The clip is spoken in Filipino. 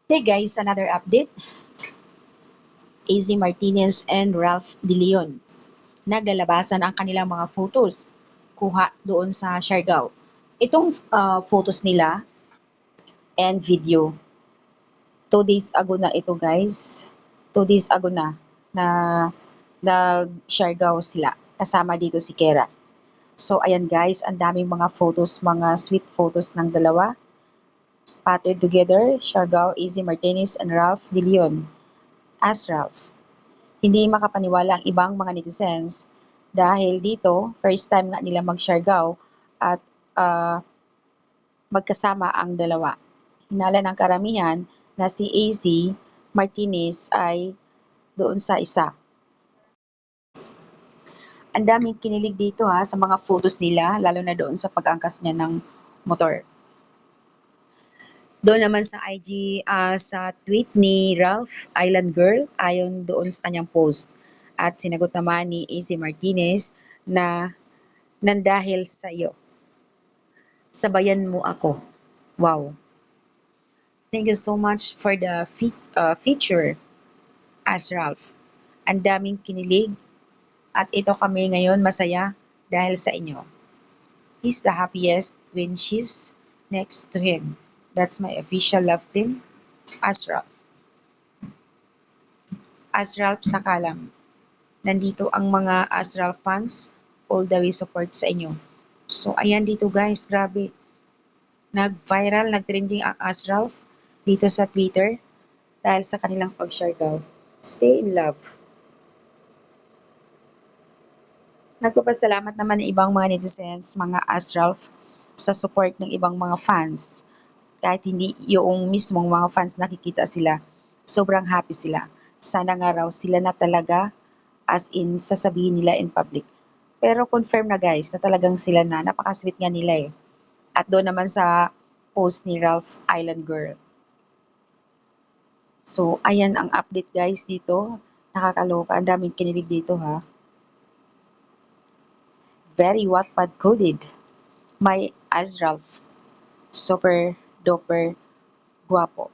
Hey guys, another update. AZ Martinez and Ralph De Leon. Naglalabasan ang kanilang mga photos. Kuha doon sa Siargao. Itong photos nila and video. 2 days ago na ito guys. 2 days ago na nag-Siargao sila. Kasama dito si Kera. So ayan guys, ang daming mga photos, mga sweet photos ng dalawa. Spotted together, Siargao, AZ Martinez and Ralph De Leon. As Ralph. Hindi makapaniwala ang ibang mga netizens dahil dito, first time nga nila mag-Siargao at magkasama ang dalawa. Hinala ng karamihan na si AZ Martinez ay doon sa isa. Ang daming kinilig dito sa mga photos nila, lalo na doon sa pag-angkas niya ng motor. Doon naman sa IG, sa tweet ni Ralph Island Girl, ayon doon sa kanyang post. At sinagot naman ni AZ Martinez na nandahil sa iyo. Sabayan mo ako. Wow. Thank you so much for the feature as Ralph. Ang daming kinilig at ito kami ngayon masaya dahil sa inyo. He's the happiest when she's next to him. That's my official love team as Ralph. As Ralph Sakalam. Nandito ang mga as Ralph fans all the way support sa inyo. So ayan dito guys, grabe. Nag-viral, nag-trending ang as Ralph dito sa Twitter dahil sa kanilang pag-Siargao. Stay in love. Nagpapasalamat naman ng ibang mga netizens, mga as Ralph, sa support ng ibang mga fans. Kahit hindi yung mismong mga fans nakikita sila, sobrang happy sila. Sana nga raw sila na talaga, as in sasabihin nila in public. Pero confirm na guys na talagang sila na, napaka-sweet nga nila eh. At doon naman sa post ni Ralph Island Girl. So, ayan ang update guys dito. Nakakaloka. Ang daming kinilig dito ha. Very Wattpad coded. My as Ralph. Super duper guwapo.